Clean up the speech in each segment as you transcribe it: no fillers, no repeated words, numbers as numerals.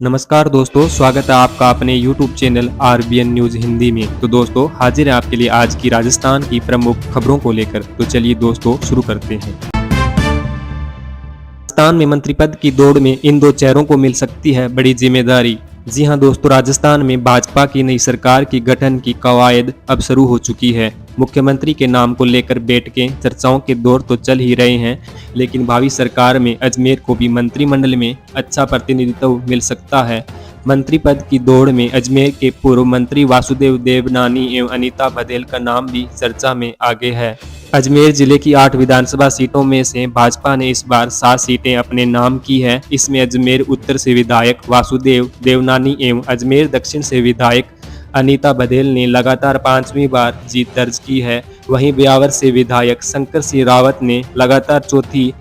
नमस्कार दोस्तों, स्वागत है आपका अपने YouTube channel RBN news Hindi में। तो दोस्तों, हाजिर है आपके लिए आज की राजस्थान की प्रमुख खबरों को लेकर। तो चलिए दोस्तों शुरू करते हैं। राजस्थान में मंत्री पद की दौड़ में इन दो चेहरों को मिल सकती है बड़ी जिम्मेदारी। जी हां दोस्तों, राजस्थान में भाजपा की नई सरकार की गठन की कवायद अब शुरू हो चुकी है। मुख्यमंत्री के नाम को लेकर बैठकें चर्चाओं के दौर तो चल ही रहे हैं, लेकिन भावी सरकार में अजमेर को भी मंत्रिमंडल में अच्छा प्रतिनिधित्व मिल सकता है। मंत्री पद की दौड़ में अजमेर के पूर्व मंत्री वासुदेव देवनानी एवं अनीता बघेल का नाम भी चर्चा में आगे है। अजमेर जिले की 8 विधानसभा सीटों में से भाजपा ने इस बार 7 सीटें अपने नाम की है। इसमें अजमेर उत्तर से विधायक वासुदेव देवनानी एवं अजमेर दक्षिण से विधायक अनीता बघेल ने लगातार 5वीं बार जीत दर्ज की है। वहीं ब्यावर से विधायक शंकर सिंह रावत ने लगातार चौथी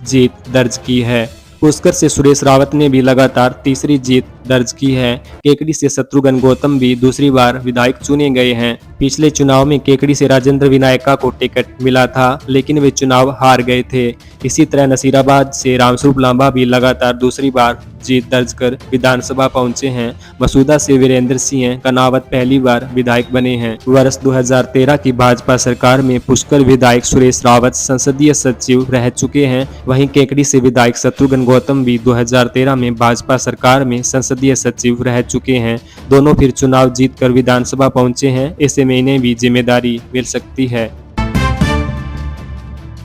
जीत दर्ज की है। पुष्कर से सुरेश रावत ने भी लगातार तीसरी जीत दर्ज की है। केकड़ी से शत्रुघ्न गौतम भी दूसरी बार विधायक चुने गए हैं। पिछले चुनाव में केकड़ी से राजेंद्र विनायका को टिकट मिला था, लेकिन वे चुनाव हार गए थे। इसी तरह नसीराबाद से रामस्वरूप लांबा भी लगातार दूसरी बार जीत दर्ज कर विधानसभा पहुंचे हैं। मसूदा से वीरेंद्र सिंह कनावत पहली बार विधायक बने हैं। वर्ष 2013 की भाजपा सरकार में पुष्कर विधायक सुरेश रावत संसदीय सचिव रह चुके हैं। वहीं केकड़ी से विधायक शत्रुघ्न गौतम भी 2013 में भाजपा सरकार में संसदीय सचिव रह चुके हैं। दोनों फिर चुनाव जीतकर विधानसभा पहुंचे हैं। ऐसे में इन्हें भी जिम्मेदारी मिल सकती है।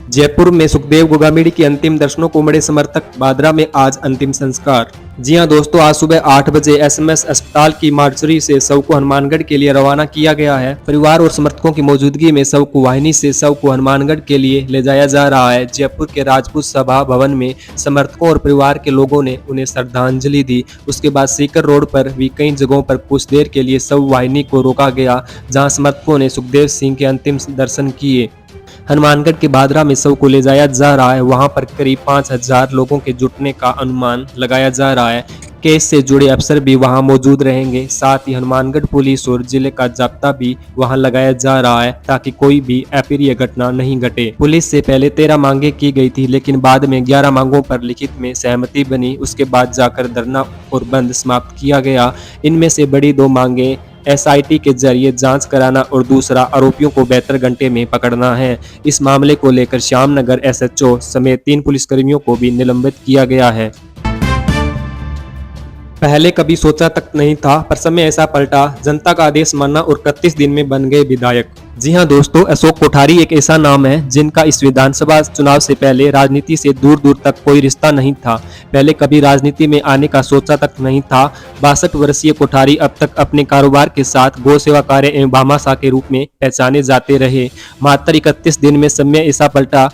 जयपुर में सुखदेव गोगामेड़ी के अंतिम दर्शनों को उमड़े समर्थक, बादरा में आज अंतिम संस्कार। जी हां दोस्तों, आज सुबह 8 बजे SMS अस्पताल की मार्चरी से शव को हनुमानगढ़ के लिए रवाना किया गया है। परिवार और समर्थकों की मौजूदगी में शव को वाहिनी से शव को हनुमानगढ़ के लिए ले जाया जा रहा है। जयपुर के राजपूत सभा भवन में समर्थकों और परिवार के लोगों ने उन्हें श्रद्धांजलि दी। उसके बाद सीकर रोड पर भी कई जगहों पर कुछ देर के लिए शव वाहिनी को रोका गया, जहाँ समर्थकों ने सुखदेव सिंह के अंतिम दर्शन किए। हनुमानगढ़ के बादरा में शव को ले जाया जा रहा है। वहां पर करीब 5000 लोगों के जुटने का अनुमान लगाया जा रहा है। केस से जुड़े अफसर भी वहां मौजूद रहेंगे। साथ ही हनुमानगढ़ पुलिस और जिले का जाब्ता भी वहां लगाया जा रहा है, ताकि कोई भी अप्रिय घटना नहीं घटे। पुलिस से पहले 13 मांगे की गई थी, लेकिन बाद में 11 मांगों पर लिखित में सहमति बनी। उसके बाद जाकर धरना और बंद समाप्त किया गया। इनमें से बड़ी 2 मांगे SIT के जरिए जांच कराना और दूसरा आरोपियों को 72 घंटे में पकड़ना है। इस मामले को लेकर श्यामनगर SHO समेत 3 पुलिसकर्मियों को भी निलंबित किया गया है। पहले कभी सोचा तक नहीं था, पर समय ऐसा पलटा, जनता का आदेश माना और 31 दिन में बन गए विधायक। जी हां दोस्तों, अशोक कोठारी एक ऐसा नाम है जिनका इस विधानसभा चुनाव से पहले राजनीति से दूर दूर तक कोई रिश्ता नहीं था। पहले कभी राजनीति में आने का सोचा तक नहीं था। 62 वर्षीय कोठारी अब तक अपने कारोबार के साथ गौ सेवा कार्य एवं भामाशाह के रूप में पहचाने जाते रहे। मात्र 31 दिन में समय ऐसा पलटा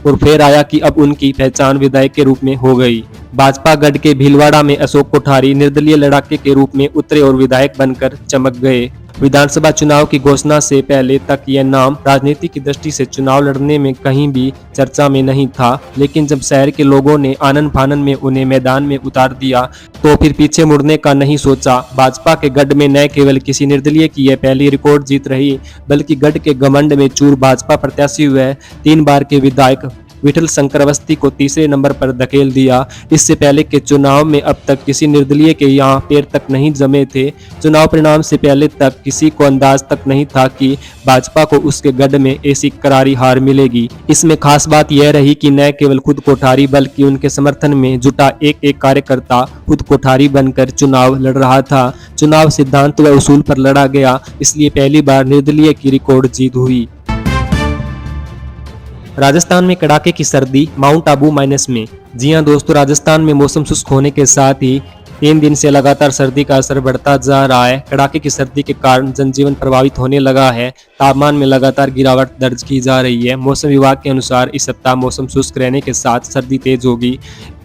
और फिर आया कि अब उनकी पहचान विधायक के रूप में हो गई। भाजपा गढ़ के भीलवाड़ा में अशोक कोठारी निर्दलीय लड़ाके के रूप में उतरे और विधायक बनकर चमक गए। विधानसभा चुनाव की घोषणा से पहले तक यह नाम राजनीति की दृष्टि से चुनाव लड़ने में कहीं भी चर्चा में नहीं था, लेकिन जब शहर के लोगों ने आनन फानन में उन्हें मैदान में उतार दिया तो फिर पीछे मुड़ने का नहीं सोचा। भाजपा के गढ़ में न केवल किसी निर्दलीय की यह पहली रिकॉर्ड जीत रही, बल्कि गढ़ के घमंड में चूर भाजपा प्रत्याशी हुए 3 बार के विधायक विठल शंकर अवस्थी को तीसरे नंबर पर धकेल दिया। इससे पहले के चुनाव में अब तक किसी निर्दलीय के यहाँ पैर तक नहीं जमे थे। चुनाव परिणाम से पहले तक किसी को अंदाज तक नहीं था कि भाजपा को उसके गढ़ में ऐसी करारी हार मिलेगी। इसमें खास बात यह रही कि न केवल खुद कोठारी बल्कि उनके समर्थन में जुटा एक एक कार्यकर्ता खुद कोठारी बनकर चुनाव लड़ रहा था। चुनाव सिद्धांत व उसूल पर लड़ा गया, इसलिए पहली बार निर्दलीय की रिकॉर्ड जीत हुई। राजस्थान में कड़ाके की सर्दी, माउंट आबू माइनस में। जी हां दोस्तों, राजस्थान में मौसम शुष्क होने के साथ ही 3 दिन से लगातार सर्दी का असर बढ़ता जा रहा है। कड़ाके की सर्दी के कारण जनजीवन प्रभावित होने लगा है। तापमान में लगातार गिरावट दर्ज की जा रही है। मौसम विभाग के अनुसार इस सप्ताह मौसम शुष्क रहने के साथ सर्दी तेज होगी।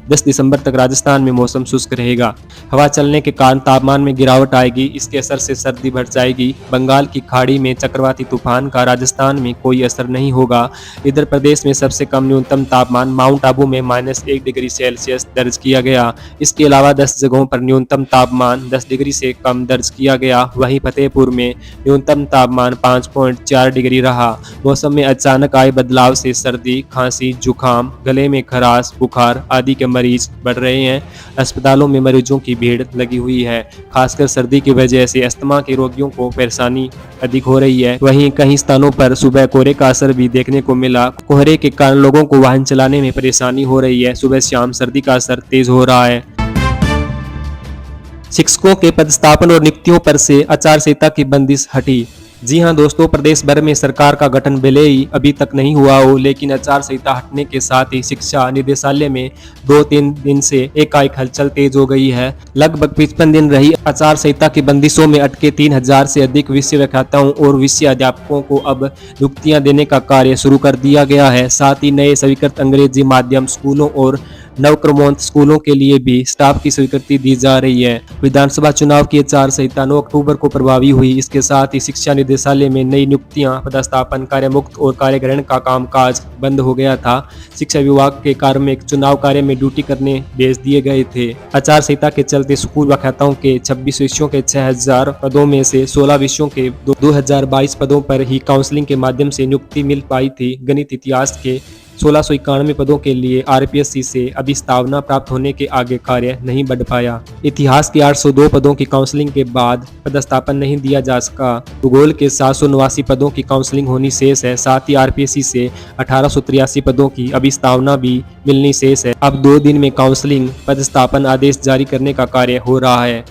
10 दिसंबर तक राजस्थान में मौसम शुष्क रहेगा। हवा चलने के कारण तापमान में गिरावट आएगी। इसके असर से सर्दी बढ़ जाएगी। बंगाल की खाड़ी में चक्रवाती तूफान का राजस्थान में कोई असर नहीं होगा। इधर प्रदेश में सबसे कम न्यूनतम तापमान माउंट आबू में -1 डिग्री सेल्सियस दर्ज किया गया। इसके अलावा 10 जगहों पर न्यूनतम तापमान 10 डिग्री से कम दर्ज किया गया। वहीं फतेहपुर में न्यूनतम तापमान 5.4 डिग्री रहा। मौसम में अचानक आए बदलाव से सर्दी, खांसी, जुकाम, गले में खराश, बुखार आदि के मरीज बढ़ रहे हैं। अस्पतालों में मरीजों की भीड़ लगी हुई है। खासकर सर्दी की वजह से अस्थमा के रोगियों को परेशानी अधिक हो रही है। वहीं कई स्थानों पर सुबह कोहरे का असर भी देखने को मिला। कोहरे के कारण लोगों को वाहन चलाने में परेशानी हो रही है। सुबह शाम सर्दी का असर तेज हो रहा है। शिक्षकों के पदस्थापन और नियुक्तियों पर से आचार संहिता की बंदिश हटी। जी हां दोस्तों, प्रदेश भर में सरकार का गठन भले ही अभी तक नहीं हुआ हो, लेकिन आचार संहिता हटने के साथ ही शिक्षा निदेशालय में 2-3 दिन से एकाएक हलचल तेज हो गई है। लगभग 55 दिन रही आचार संहिता की बंदिशों में अटके 3000 से अधिक विषय व्याख्याताओं और विषय अध्यापकों को अब नियुक्तियां देने का कार्य शुरू कर दिया गया है। साथ ही नए स्वीकृत अंग्रेजी माध्यम स्कूलों और नवक्रमोन्नत स्कूलों के लिए भी स्टाफ की स्वीकृति दी जा रही है। विधानसभा चुनाव की आचार संहिता 9 अक्टूबर को प्रभावी हुई। इसके साथ ही शिक्षा निदेशालय में नई नियुक्तियां, पदस्थापन, कार्यमुक्त और कार्यग्रहण का कामकाज बंद हो गया था। शिक्षा विभाग के कार्मिक चुनाव कार्य में ड्यूटी करने भेज दिए गए थे। आचार संहिता के चलते स्कूल व्याख्याताओं के 26 विषयों के 6000 पदों में से 16 विषयों के 2022 पदों पर ही काउंसलिंग के माध्यम से नियुक्ति मिल पाई थी। गणित इतिहास के 1691 पदों के लिए आरपीएससी से अभिस्तावना प्राप्त होने के आगे कार्य नहीं बढ़ पाया। इतिहास के 802 पदों की काउंसलिंग के बाद पदस्थापन नहीं दिया जा सका। भूगोल के 789 पदों की काउंसलिंग होनी शेष है। साथ ही आरपीएससी से 1883 पदों की अभिस्तावना भी मिलनी शेष है। अब 2 दिन में काउंसलिंग, पदस्थापन आदेश जारी करने का कार्य हो रहा है।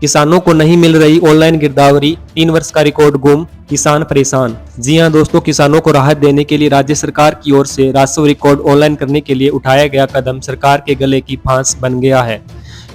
किसानों को नहीं मिल रही ऑनलाइन गिरदावरी, 3 वर्ष का रिकॉर्ड गुम, किसान परेशान। जी हां दोस्तों, किसानों को राहत देने के लिए राज्य सरकार की ओर से राजस्व रिकॉर्ड ऑनलाइन करने के लिए उठाया गया कदम सरकार के गले की फांस बन गया है।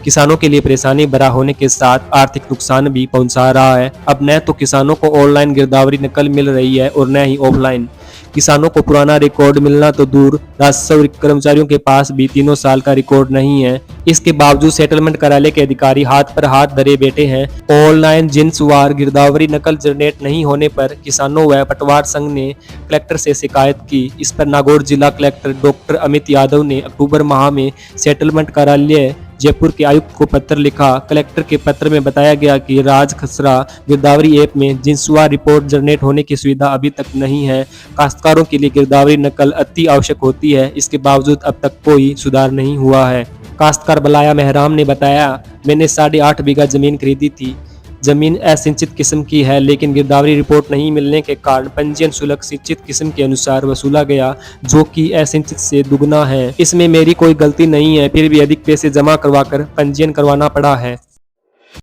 किसानों के लिए परेशानी भरा होने के साथ आर्थिक नुकसान भी पहुंचा रहा है। अब न तो किसानों को ऑनलाइन गिरदावरी नकल मिल रही है और न ही ऑफलाइन। किसानों को पुराना रिकॉर्ड मिलना तो दूर, राजस्व कर्मचारियों के पास भी 3 साल का रिकॉर्ड नहीं है। इसके बावजूद सेटलमेंट कार्यालय के अधिकारी हाथ पर हाथ धरे बैठे हैं। ऑनलाइन जिन्सवार गिरदावरी नकल जनरेट नहीं होने पर किसानों व पटवार संघ ने कलेक्टर से शिकायत की। इस पर नागौर जिला कलेक्टर डॉक्टर अमित यादव ने अक्टूबर माह में सेटलमेंट कार्यालय जयपुर के आयुक्त को पत्र लिखा। कलेक्टर के पत्र में बताया गया कि राज खसरा गिरदावरी ऐप में जिन्सवार रिपोर्ट जनरेट होने की सुविधा अभी तक नहीं है। काश्तकारों के लिए गिरदावरी नकल अति आवश्यक होती है। इसके बावजूद अब तक कोई सुधार नहीं हुआ है। काश्तकार बलाया मेहराम ने बताया, मैंने 8.5 बीघा जमीन खरीदी थी। जमीन असिंचित किस्म की है, लेकिन गिरदावरी रिपोर्ट नहीं मिलने के कारण पंजीयन शुल्क सिंचित किस्म के अनुसार वसूला गया, जो कि असिंचित से दुगना है। इसमें मेरी कोई गलती नहीं है, फिर भी अधिक पैसे जमा करवाकर पंजीयन करवाना पड़ा है।